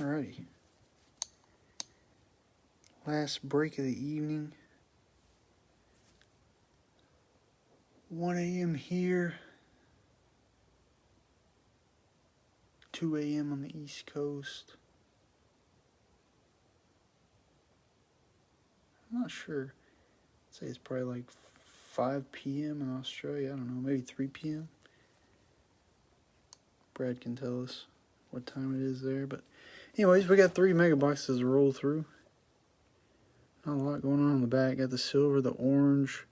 Alrighty. Last break of the evening. 1 a.m. here. 2 a.m. on the East Coast. I'm not sure. I'd say it's probably like 5 p.m. in Australia. I don't know, maybe 3 p.m. Brad can tell us what time it is there. But anyways, we got 3 mega boxes to roll through. Not a lot going on the back. Got the silver, the orange,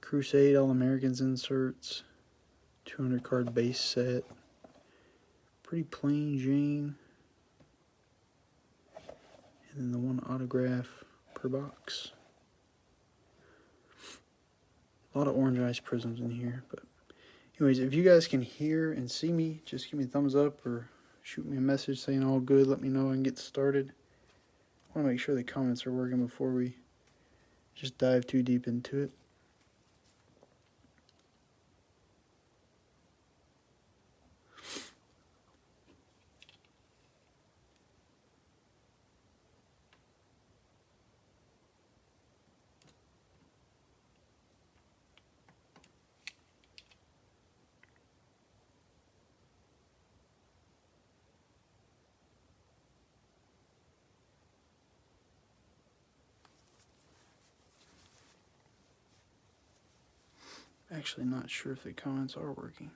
Crusade All-Americans inserts, 200 card base set. Pretty plain Jane. And then the 1 autograph per box. A lot of orange ice prisms in here. But anyways, if you guys can hear and see me, just give me a thumbs up or shoot me a message saying all good. Let me know and get started. I want to make sure the comments are working before we just dive too deep into it. Actually not sure if the comments are working.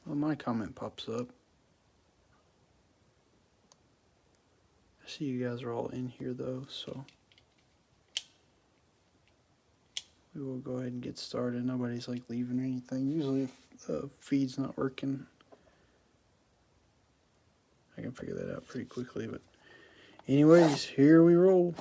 Well, my comment pops up. I see you guys are all in here though, so we will go ahead and get started. Nobody's like leaving or anything. Usually if the feed's not working, I can figure that out pretty quickly. But anyways, here we roll.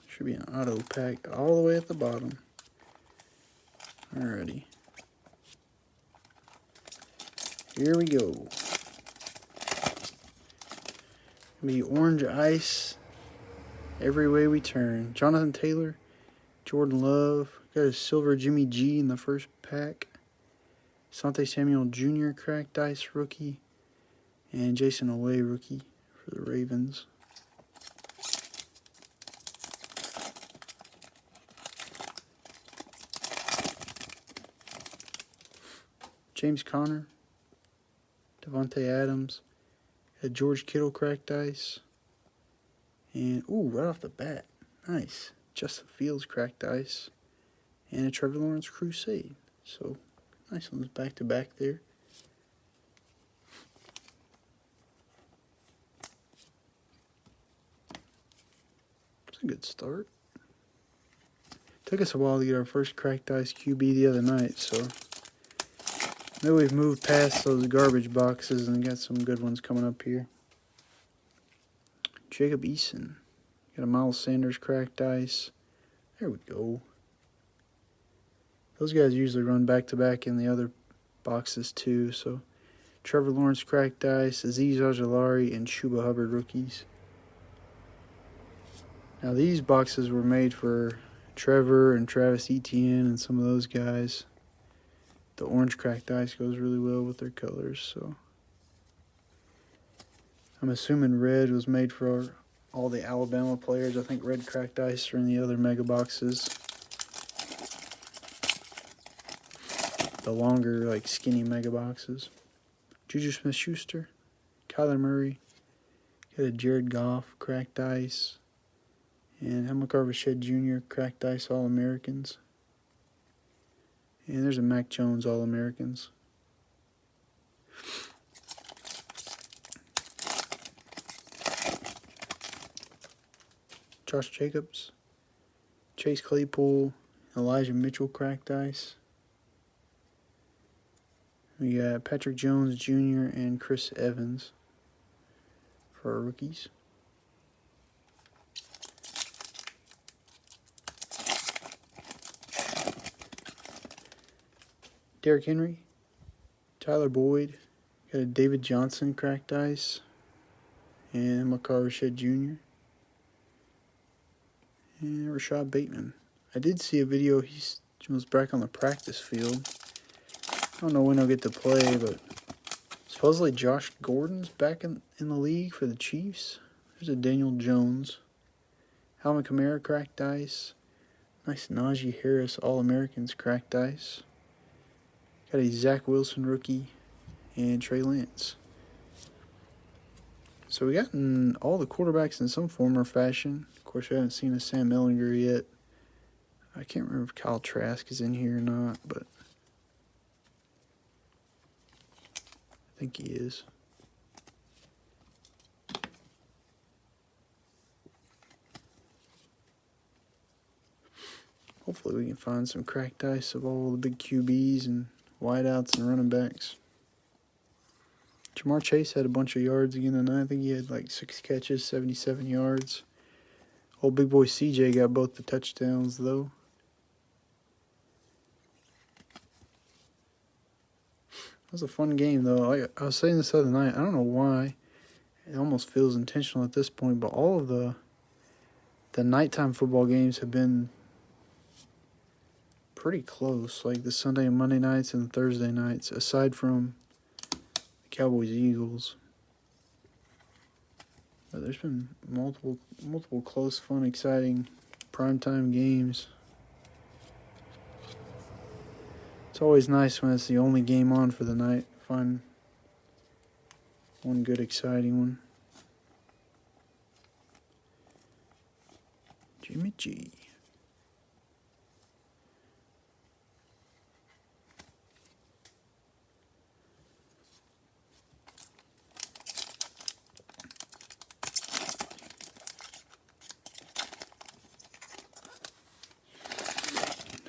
Should be an auto pack all the way at the bottom. Alrighty. Here we go. Be orange ice every way we turn. Jonathan Taylor, Jordan Love, got a silver Jimmy G in the first pack. Asante Samuel Jr. cracked ice rookie, and Jason Away rookie for the Ravens. James Conner, Devontae Adams, had George Kittle cracked ice, and ooh, right off the bat, nice, Justin Fields cracked ice, and a Trevor Lawrence Crusade. So nice ones back to back there. It's a good start. Took us a while to get our first cracked ice QB the other night, so maybe we've moved past those garbage boxes and got some good ones coming up here. Jacob Eason. Got a Miles Sanders cracked ice. There we go. Those guys usually run back-to-back in the other boxes too. So Trevor Lawrence cracked ice, Azeez Ojulari, and Chuba Hubbard rookies. Now these boxes were made for Trevor and Travis Etienne and some of those guys. The orange cracked ice goes really well with their colors, so I'm assuming red was made for all the Alabama players. I think red cracked ice are in the other mega boxes. The longer, like skinny mega boxes. Juju Smith-Schuster, Kyler Murray, got a Jared Goff cracked ice, and Hamilcar Rashed Jr. cracked ice All-Americans. And there's a Mac Jones All-Americans. Josh Jacobs, Chase Claypool, Elijah Mitchell cracked ice. We got Patrick Jones Jr. and Chris Evans for our rookies. Derrick Henry, Tyler Boyd, got a David Johnson cracked ice, and Makar Shed Jr., and Rashad Bateman. I did see a video, he was back on the practice field. I don't know when he'll get to play, but supposedly Josh Gordon's back in the league for the Chiefs. There's a Daniel Jones. Alvin Kamara cracked ice. Nice Najee Harris All-Americans cracked ice. Got a Zach Wilson rookie and Trey Lance. So we got all the quarterbacks in some form or fashion. Of course, we haven't seen a Sam Ellinger yet. I can't remember if Kyle Trask is in here or not, but I think he is. Hopefully we can find some cracked ice of all the big QBs and wideouts and running backs. Jamar Chase had a bunch of yards again tonight. I think he had like 6 catches, 77 yards. Old big boy CJ got both the touchdowns, though. It was a fun game, though. Like I was saying this other night, I don't know why. It almost feels intentional at this point, but all of the nighttime football games have been pretty close, like the Sunday and Monday nights and the Thursday nights, aside from the Cowboys-Eagles. But there's been multiple close, fun, exciting primetime games. It's always nice when it's the only game on for the night. Find one good, exciting one. Jimmy G.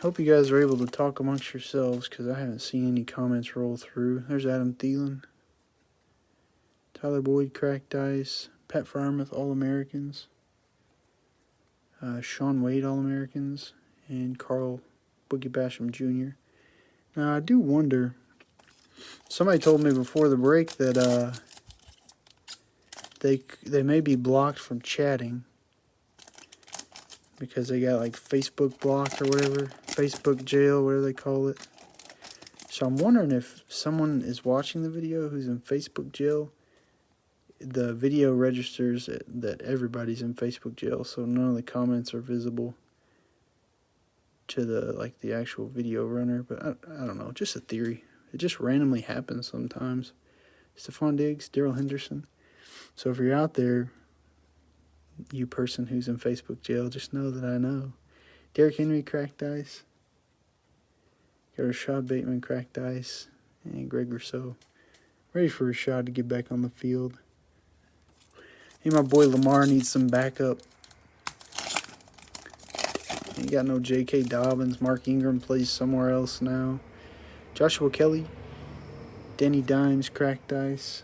Hope you guys are able to talk amongst yourselves because I haven't seen any comments roll through. There's Adam Thielen. Tyler Boyd, cracked ice. Pat Freiermuth, All-Americans. Sean Wade, All-Americans. And Carl Boogie Basham Jr. Now, I do wonder. Somebody told me before the break that they may be blocked from chatting because they got like Facebook blocked or whatever, Facebook jail, whatever they call it. So I'm wondering if someone is watching the video who's in Facebook jail, the video registers that everybody's in Facebook jail, so none of the comments are visible to the actual video runner. But I don't know, just a theory. It just randomly happens sometimes. Stephon Diggs, Darrell Henderson. So if you're out there, you person who's in Facebook jail, just know that I know. Derrick Henry, cracked ice. Got Rashad Bateman, cracked ice. And Greg Rousseau. Ready for Rashad to get back on the field. Hey, my boy Lamar needs some backup. Ain't got no J.K. Dobbins. Mark Ingram plays somewhere else now. Joshua Kelly. Danny Dimes, cracked ice.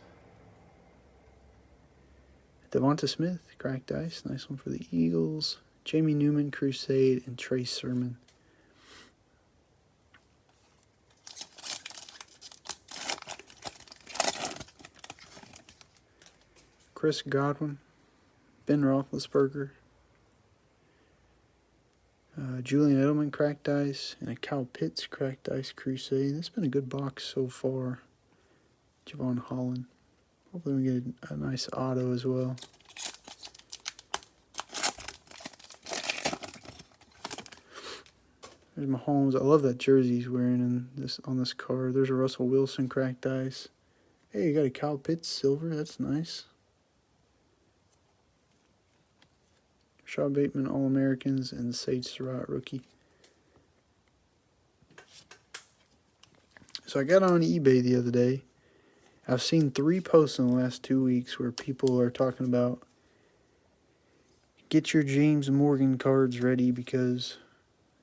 Devonta Smith, cracked ice. Nice one for the Eagles. Jamie Newman, Crusade, and Trey Sermon. Chris Godwin, Ben Roethlisberger, Julian Edelman, cracked ice, and a Kyle Pitts, cracked ice Crusade. This has been a good box so far. Javon Holland. Hopefully we get a nice auto as well. There's Mahomes. I love that jersey he's wearing on this card. There's a Russell Wilson, cracked ice. Hey, you got a Kyle Pitts silver. That's nice. Rashad Bateman, All-Americans, and Sage Surratt, rookie. So I got on eBay the other day. I've seen 3 posts in the last 2 weeks where people are talking about get your James Morgan cards ready because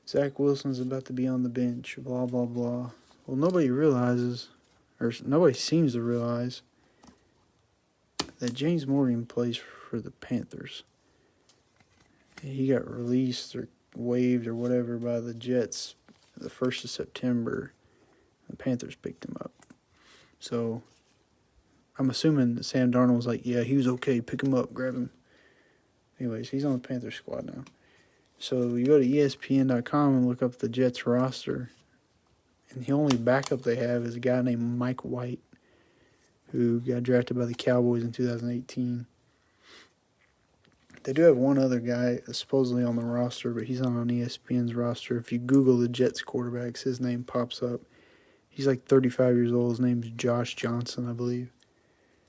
Zach Wilson's about to be on the bench, blah, blah, blah. Well, nobody realizes, or nobody seems to realize, that James Morgan plays for the Panthers. He got released or waived or whatever by the Jets the 1st of September. The Panthers picked him up. So I'm assuming that Sam Darnold was like, yeah, he was okay. Pick him up, grab him. Anyways, he's on the Panthers squad now. So you go to ESPN.com and look up the Jets roster. And the only backup they have is a guy named Mike White, who got drafted by the Cowboys in 2018. They do have one other guy supposedly on the roster, but he's not on ESPN's roster. If you Google the Jets quarterbacks, his name pops up. He's like 35 years old. His name's Josh Johnson, I believe.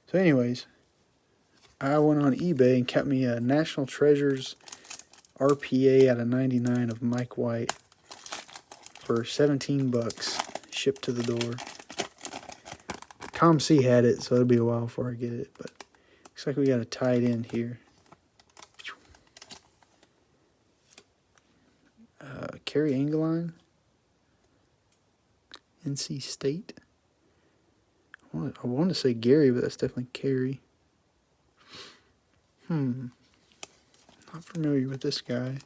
So anyways, I went on eBay and kept me a National Treasures RPA out of 99 of Mike White for $17, shipped to the door. ComC had it, so it'll be a while before I get it, but looks like we got a tight end here. Kerry Engeline, NC State. I want to say Gary, but that's definitely Kerry. Not familiar with this guy.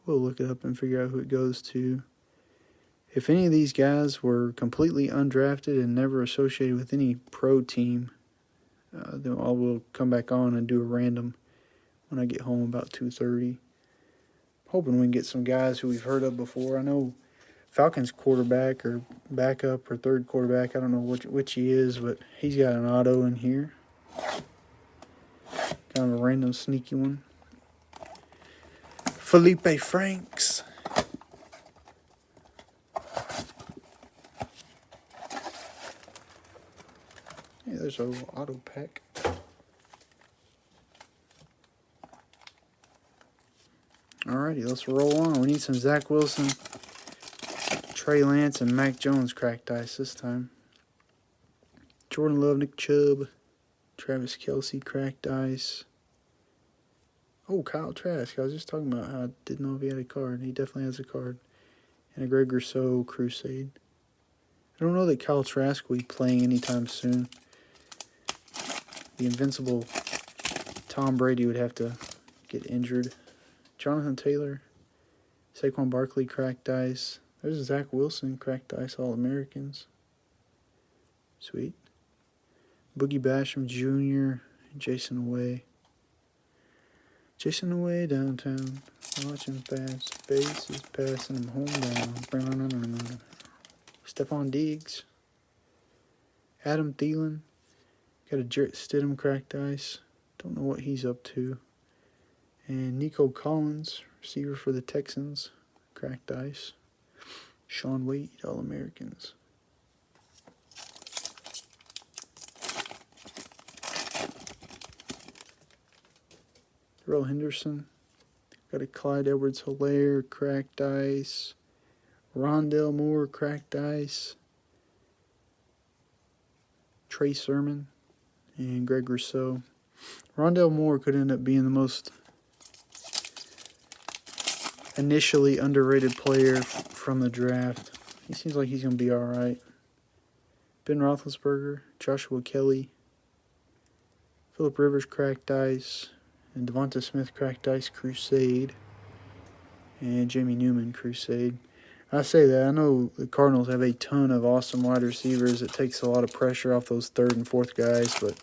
We'll look it up and figure out who it goes to. If any of these guys were completely undrafted and never associated with any pro team, then I will come back on and do a random when I get home about 2:30. Hoping we can get some guys who we've heard of before. I know Falcons quarterback or backup or third quarterback, I don't know which he is, but he's got an auto in here. Kind of a random sneaky one. Felipe Franks. Yeah, there's a little auto pack. Alrighty, let's roll on. We need some Zach Wilson, Trey Lance, and Mac Jones cracked dice this time. Jordan Love, Nick Chubb, Travis Kelce cracked dice. Oh, Kyle Trask. I was just talking about how I didn't know if he had a card. He definitely has a card. And a Greg Rousseau Crusade. I don't know that Kyle Trask will be playing anytime soon. The invincible Tom Brady would have to get injured. Jonathan Taylor, Saquon Barkley cracked dice. There's Zach Wilson cracked dice All-Americans. Sweet. Boogie Basham Jr., Jason Way. Jason Away downtown, watching fast faces, passing him home down. Stephon Diggs, Adam Thielen, got a Jarrett Stidham cracked ice. Don't know what he's up to. And Nico Collins, receiver for the Texans, cracked ice. Sean Wade, All-Americans. Darrell Henderson. Got a Clyde Edwards-Helaire, cracked ice. Rondell Moore, cracked ice. Trey Sermon and Greg Rousseau. Rondell Moore could end up being the most initially underrated player from the draft. He seems like he's going to be all right. Ben Roethlisberger, Joshua Kelly, Phillip Rivers, cracked ice. And Devonta Smith cracked ice Crusade. And Jamie Newman Crusade. I say that. I know the Cardinals have a ton of awesome wide receivers. It takes a lot of pressure off those third and fourth guys, but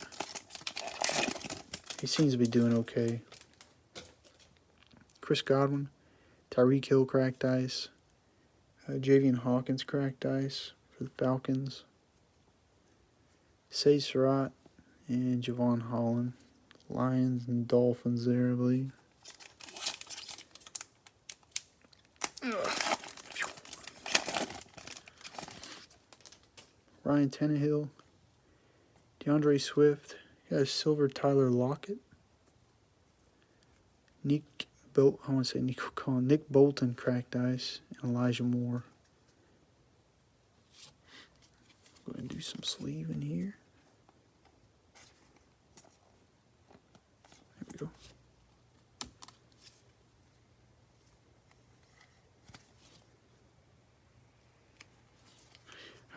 he seems to be doing okay. Chris Godwin, Tyreek Hill cracked ice. Javian Hawkins cracked ice for the Falcons. Say Surratt and Javon Holland. Lions and Dolphins there, I believe. Ryan Tannehill. DeAndre Swift. Got a silver Tyler Lockett. Nick Bolton cracked ice. And Elijah Moore. Go ahead and do some sleeve in here. Go.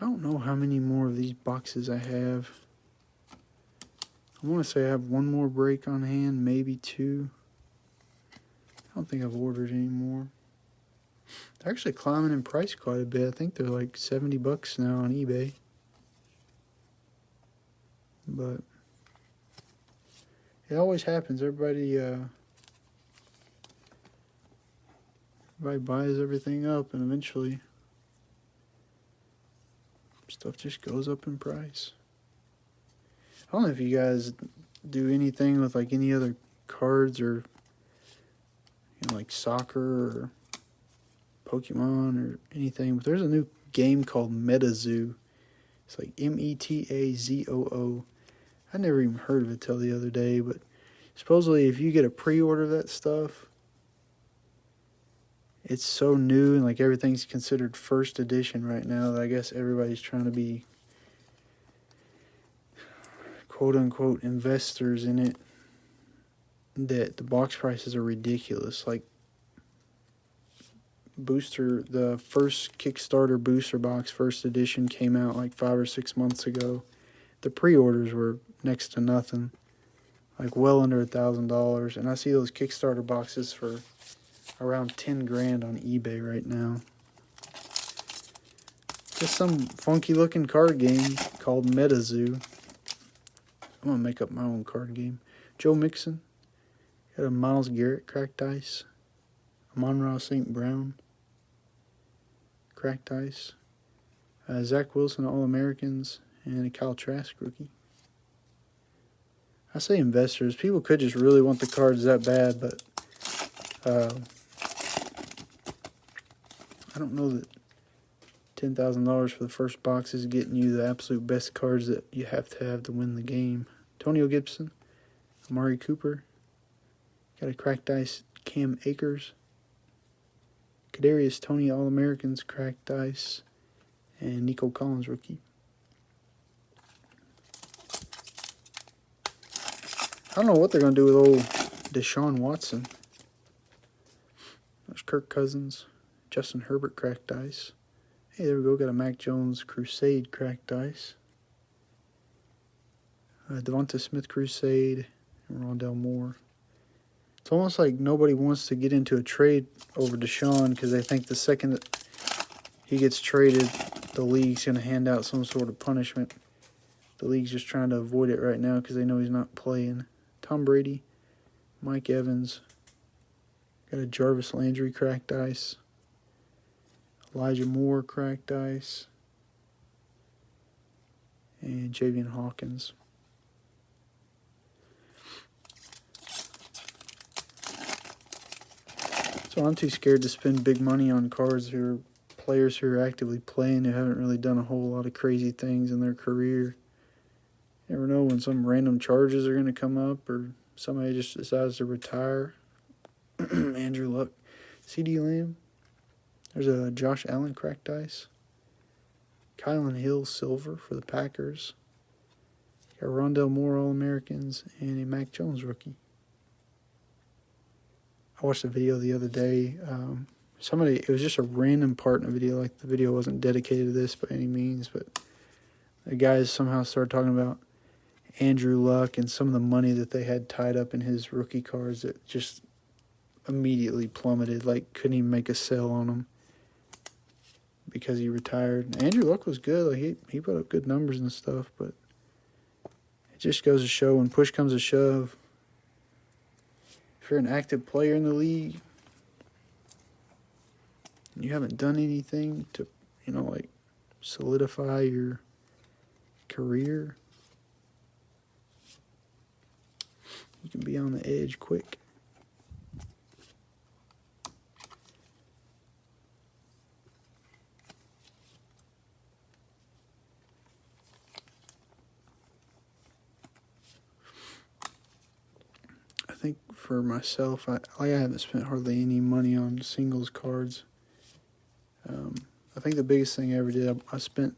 I don't know how many more of these boxes I have. I want to say I have one more break on hand, maybe two. I don't think I've ordered any more. They're actually climbing in price quite a bit. I think they're like $70 now on eBay. But it always happens. Everybody buys everything up, and eventually stuff just goes up in price. I don't know if you guys do anything with like any other cards or like soccer or Pokemon or anything, but there's a new game called MetaZoo. It's like METAZOO. I never even heard of it till the other day, but supposedly if you get a pre-order of that stuff, it's so new and like everything's considered first edition right now that I guess everybody's trying to be quote-unquote investors in it, that the box prices are ridiculous. Like the first Kickstarter booster box first edition came out like 5 or 6 months ago. The pre-orders were next to nothing, like well under $1,000, and I see those Kickstarter boxes for around 10 grand on eBay right now. Just some funky looking card game called MetaZoo. I'm gonna make up my own card game. Joe Mixon, got a Miles Garrett cracked ice, a Monroe St. Brown cracked ice, Zach Wilson All-Americans, and a Kyle Trask rookie. I say investors. People could just really want the cards that bad, but I don't know that $10,000 for the first box is getting you the absolute best cards that you have to win the game. Antonio Gibson, Amari Cooper, got a cracked ice Cam Akers, Kadarius Toney All-Americans cracked ice, and Nico Collins rookie. I don't know what they're going to do with old Deshaun Watson. There's Kirk Cousins, Justin Herbert cracked ice. Hey, there we go. Got a Mac Jones Crusade cracked ice. Devonta Smith Crusade and Rondell Moore. It's almost like nobody wants to get into a trade over Deshaun because they think the second that he gets traded, the league's going to hand out some sort of punishment. The league's just trying to avoid it right now because they know he's not playing. Tom Brady, Mike Evans, got a Jarvis Landry cracked ice, Elijah Moore cracked ice, and Javian Hawkins. So I'm too scared to spend big money on cards who are players who are actively playing, who haven't really done a whole lot of crazy things in their career. You never know when some random charges are going to come up or somebody just decides to retire. Andrew Luck, C.D. Lamb. There's a Josh Allen cracked ice. Kylan Hill silver for the Packers. Got Rondell Moore All-Americans and a Mac Jones rookie. I watched a video the other day. It was just a random part in a video. Like the video wasn't dedicated to this by any means, but the guys somehow started talking about Andrew Luck and some of the money that they had tied up in his rookie cards that just immediately plummeted. Like couldn't even make a sale on them because he retired. Andrew Luck was good. Like he put up good numbers and stuff, but it just goes to show when push comes to shove, if you're an active player in the league and you haven't done anything to, like solidify your career, you can be on the edge quick. I think for myself, I haven't spent hardly any money on singles cards. I think the biggest thing I ever did, I spent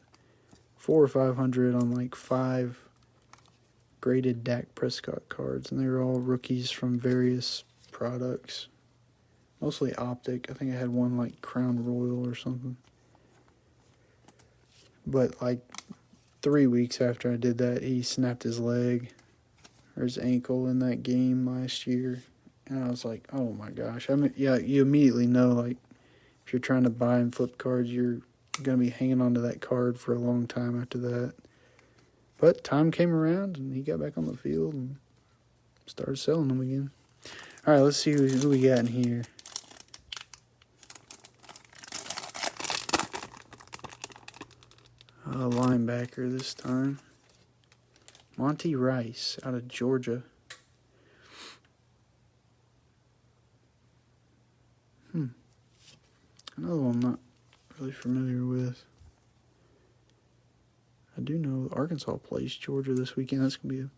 $400 or $500 on like 5 graded Dak Prescott cards, and they were all rookies from various products, mostly Optic. I think I had one like Crown Royal or something. But like 3 weeks after I did that, he snapped his leg or his ankle in that game last year, and I was like, oh my gosh. I mean, yeah, you immediately know like if you're trying to buy and flip cards, you're going to be hanging on to that card for a long time after that. But time came around, and he got back on the field and started selling them again. All right, let's see who we got in here. A linebacker this time. Monty Rice out of Georgia. Another one I'm not really familiar with. I do know Arkansas plays Georgia this weekend. That's going to be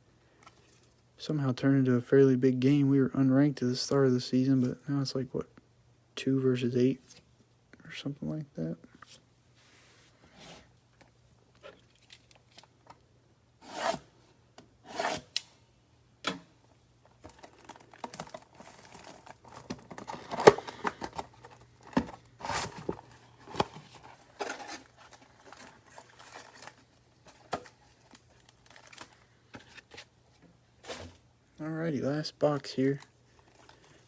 somehow turn into a fairly big game. We were unranked at the start of the season, but now it's like, what, 2 versus 8 or something like that. Alrighty, last box here.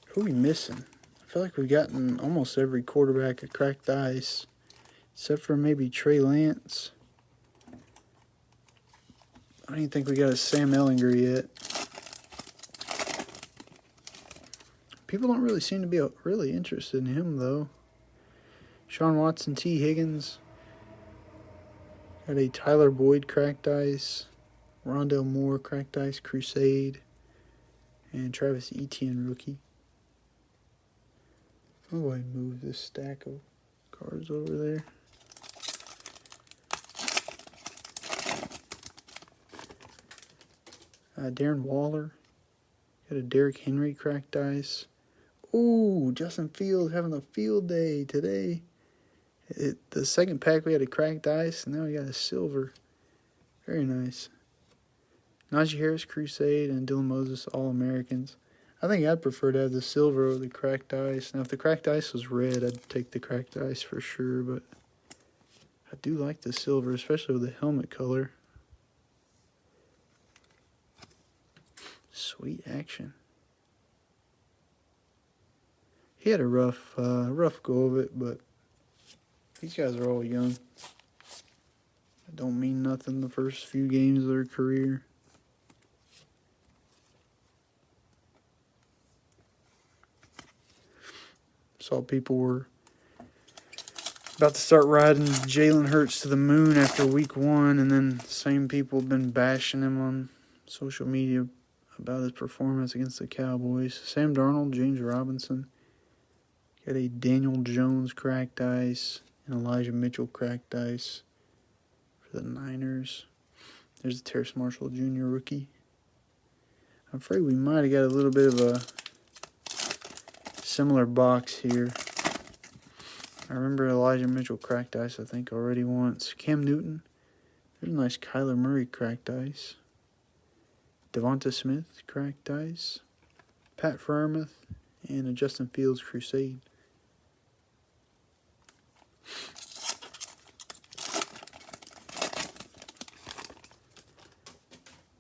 Who are we missing? I feel like we've gotten almost every quarterback a cracked ice, except for maybe Trey Lance. I don't even think we got a Sam Ehlinger yet. People don't really seem to be really interested in him, though. Sean Watson, T. Higgins. Got a Tyler Boyd cracked ice. Rondell Moore cracked ice, Crusade. And Travis Etienne rookie. I'll go ahead and move this stack of cards over there. Darren Waller. Got a Derrick Henry cracked ice. Ooh, Justin Fields having a field day today. The second pack we had a cracked ice, and now we got a silver. Very nice. Najee Harris, Crusade, and Dylan Moses, All-Americans. I think I'd prefer to have the silver over the cracked ice. Now, if the cracked ice was red, I'd take the cracked ice for sure, but I do like the silver, especially with the helmet color. Sweet action. He had a rough go of it, but these guys are all young. It don't mean nothing the first few games of their career. Saw people were about to start riding Jalen Hurts to the moon after week 1, and then the same people have been bashing him on social media about his performance against the Cowboys. Sam Darnold, James Robinson. Got a Daniel Jones cracked ice and Elijah Mitchell cracked ice for the Niners. There's the Terrace Marshall Jr. rookie. I'm afraid we might have got a little bit of a similar box here. I remember Elijah Mitchell cracked ice, I think, already once. Cam Newton. There's a nice Kyler Murray cracked ice. Devonta Smith cracked ice. Pat Freiermuth and a Justin Fields Crusade.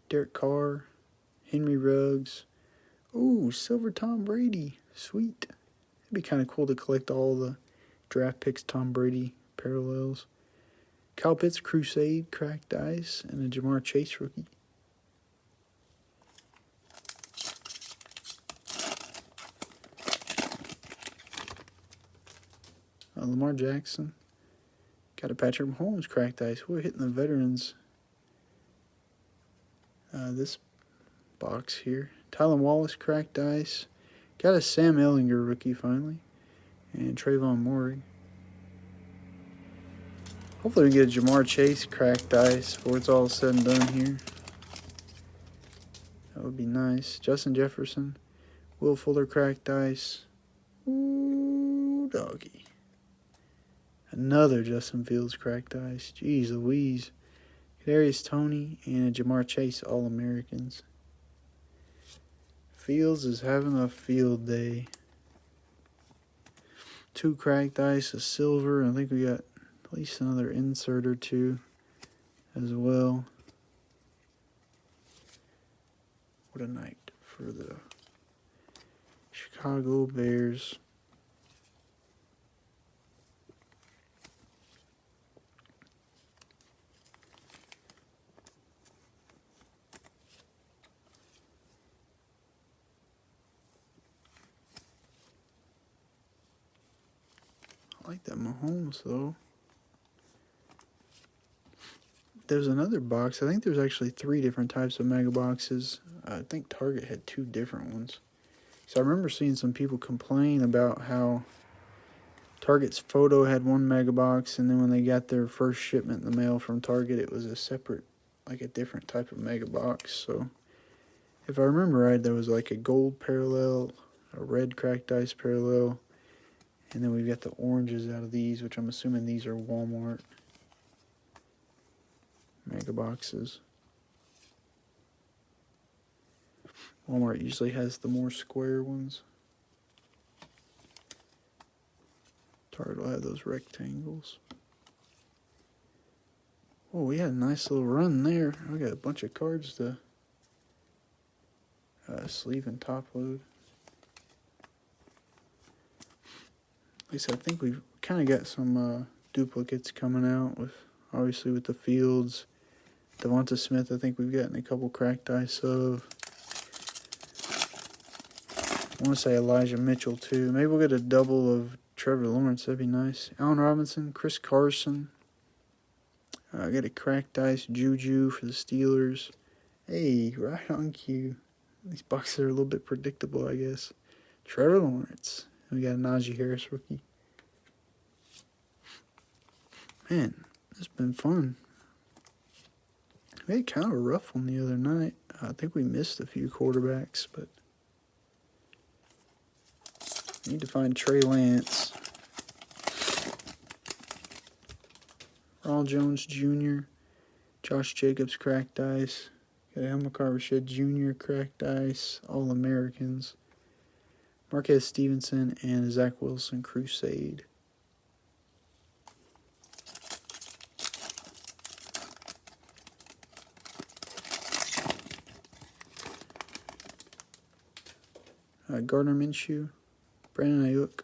Derek Carr. Henry Ruggs. Ooh, silver Tom Brady. Sweet. It'd be kind of cool to collect all the draft picks Tom Brady parallels. Kyle Pitts Crusade cracked ice and a Jamar Chase rookie. Lamar Jackson. Got a Patrick Mahomes cracked ice. We're hitting the veterans. This box here. Tylan Wallace cracked ice. Got a Sam Ehlinger rookie finally. And Trayvon Moore. Hopefully we get a Jamar Chase cracked ice before it's all said and done here. That would be nice. Justin Jefferson. Will Fuller cracked ice. Ooh, doggy. Another Justin Fields cracked ice. Jeez Louise. Kadarius Toney and a Jamar Chase All-Americans. Fields is having a field day. 2 cracked ice, a silver. I think we got at least another insert or 2 as well. What a night for the Chicago Bears. I like that Mahomes, though. There's another box. I think there's actually 3 different types of mega boxes. I think Target had 2 different ones. So I remember seeing some people complain about how Target's photo had one mega box, and then when they got their first shipment in the mail from Target, it was a separate, like a different type of mega box. So if I remember right, there was like a gold parallel, a red cracked ice parallel, and then we've got the oranges out of these, which I'm assuming these are Walmart mega boxes. Walmart usually has the more square ones. Target will have those rectangles. Oh, we had a nice little run there. We got a bunch of cards to sleeve and top load. At least I think we've kind of got some duplicates coming out with, obviously with the Fields. Devonta Smith, I think we've gotten a couple cracked ice of. I want to say Elijah Mitchell too. Maybe we'll get a double of Trevor Lawrence. That'd be nice. Allen Robinson, Chris Carson. I got a cracked ice Juju for the Steelers. Hey, right on cue. These boxes are a little bit predictable, I guess. Trevor Lawrence. We got a Najee Harris rookie. Man, it's been fun. We had kind of a rough one the other night. I think we missed a few quarterbacks, but need to find Trey Lance. Ronald Jones Jr., Josh Jacobs cracked ice. Got Hamilcar Rashed Jr. cracked ice. All-Americans. Marquez Stevenson and Zach Wilson Crusade. Gardner Minshew, Brandon Ayuk,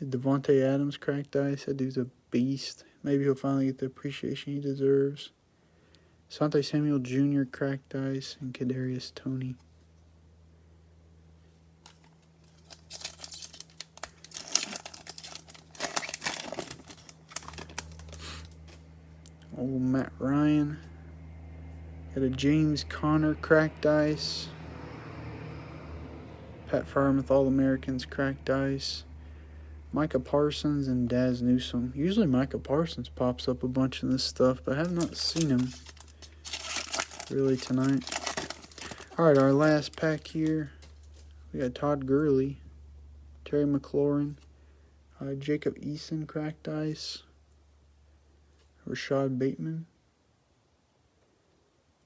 Devontae Adams cracked ice. That dude's a beast. Maybe he'll finally get the appreciation he deserves. Asante Samuel Jr. cracked ice, and Kadarius Toney. Old Matt Ryan. Got a James Conner cracked ice. Pat Frymouth All-Americans cracked ice. Micah Parsons and Daz Newsome. Usually Micah Parsons pops up a bunch in this stuff, but I have not seen him really tonight. Alright, our last pack here. We got Todd Gurley, Terry McLaurin, Jacob Eason cracked ice, Rashad Bateman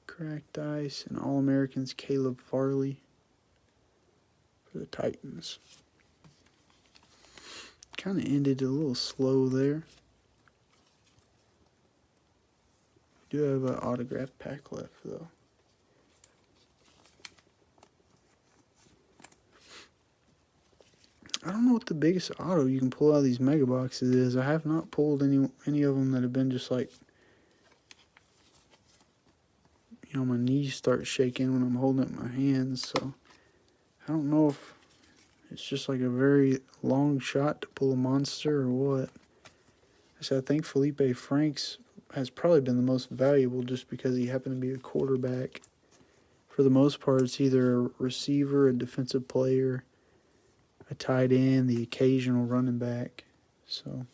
cracked ice, and All-Americans Caleb Farley for the Titans. Kind of ended a little slow there. We do have an autograph pack left, though. I don't know what the biggest auto you can pull out of these mega boxes is. I have not pulled any of them that have been just like, you know, my knees start shaking when I'm holding it in my hands. So I don't know if it's just like a very long shot to pull a monster or what. I think Felipe Franks has probably been the most valuable just because he happened to be a quarterback. For the most part, it's either a receiver, a defensive player, a tight end, the occasional running back. So,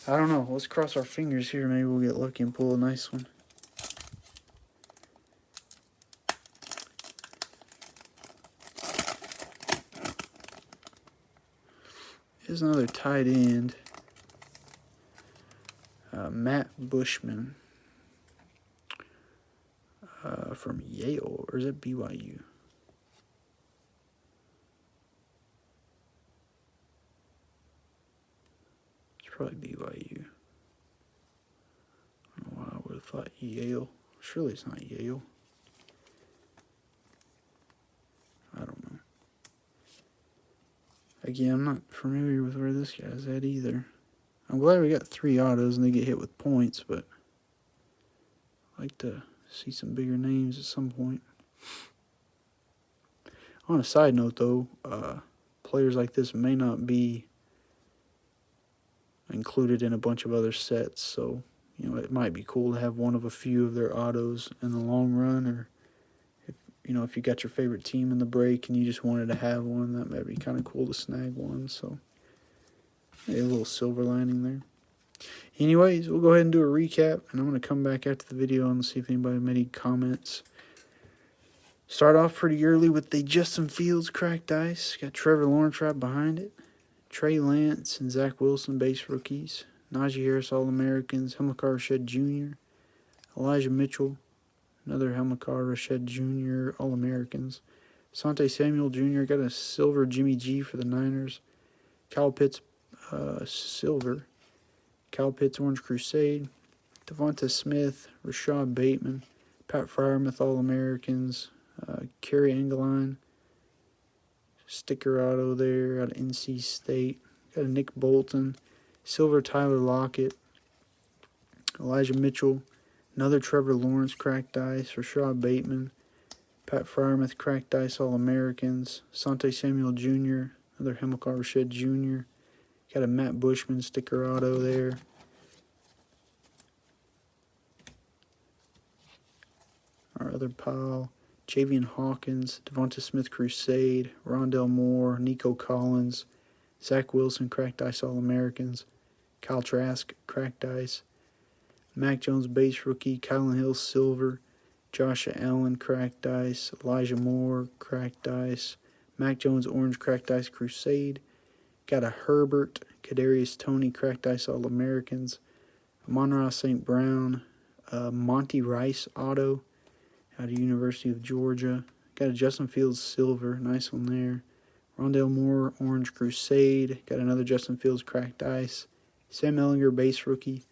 I don't know. Let's cross our fingers here. Maybe we'll get lucky and pull a nice one. Here's another tight end. Matt Bushman. From Yale. Or is it BYU? Probably BYU. I don't know why I would have thought Yale. Surely it's not Yale. I don't know. Again, I'm not familiar with where this guy's at either. I'm glad we got 3 autos and they get hit with points, but I'd like to see some bigger names at some point. On a side note, though, players like this may not be included in a bunch of other sets. So, you know, it might be cool to have one of a few of their autos in the long run, or if, you know, if you got your favorite team in the break and you just wanted to have one, that might be kind of cool to snag one. So, yeah, a little silver lining there. Anyways, we'll go ahead and do a recap, and I'm going to come back after the video and see if anybody made any comments. Start off pretty early with the Justin Fields cracked ice. Got Trevor Lawrence right behind it. Trey Lance and Zach Wilson base rookies. Najee Harris All-Americans. Hamilcar Rashed Jr. Elijah Mitchell, another Hamilcar Rashed Jr. All-Americans. Asante Samuel Jr. got a silver Jimmy G for the Niners. Kyle Pitts silver. Kyle Pitts Orange Crusade. Devonta Smith, Rashad Bateman, Pat Freiermuth All-Americans, Kerry Engeline, sticker auto there out of NC State. Got a Nick Bolton, silver Tyler Lockett, Elijah Mitchell, another Trevor Lawrence cracked ice, Rashad Bateman, Pat Freiermuth cracked ice All-Americans, Asante Samuel Jr., another Hamilcar Rashed Jr., got a Matt Bushman sticker auto there. Our other pile, Javian Hawkins, Devonta Smith Crusade, Rondell Moore, Nico Collins, Zach Wilson cracked ice All-Americans, Kyle Trask cracked ice, Mac Jones base rookie, Kylan Hill silver, Josh Allen cracked ice, Elijah Moore cracked ice, Mac Jones orange cracked ice Crusade, got a Herbert, Kadarius Toney cracked ice All-Americans, Amon-Ra St. Brown, Monty Rice auto out of University of Georgia. Got a Justin Fields silver, nice one there. Rondell Moore Orange Crusade. Got another Justin Fields cracked ice. Sam Ehlinger base rookie.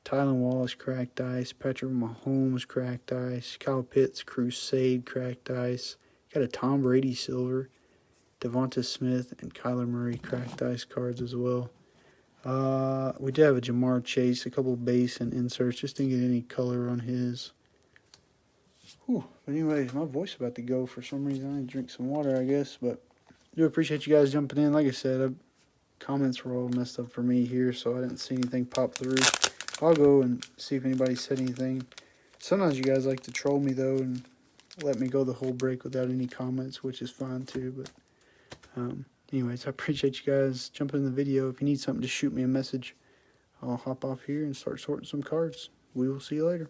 Tylan Wallace cracked ice. Patrick Mahomes cracked ice. Kyle Pitts Crusade cracked ice. Got a Tom Brady silver. Devonta Smith and Kyler Murray cracked ice cards as well. We did have a Jamar Chase, a couple base and inserts. Just didn't get any color on his. Whew. But anyways, my voice is about to go for some reason. I need to drink some water, I guess. But I do appreciate you guys jumping in. Like I said, comments were all messed up for me here, so I didn't see anything pop through. I'll go and see if anybody said anything. Sometimes you guys like to troll me, though, and let me go the whole break without any comments, which is fine, too. But anyways, I appreciate you guys jumping in the video. If you need something, just shoot me a message. I'll hop off here and start sorting some cards. We will see you later.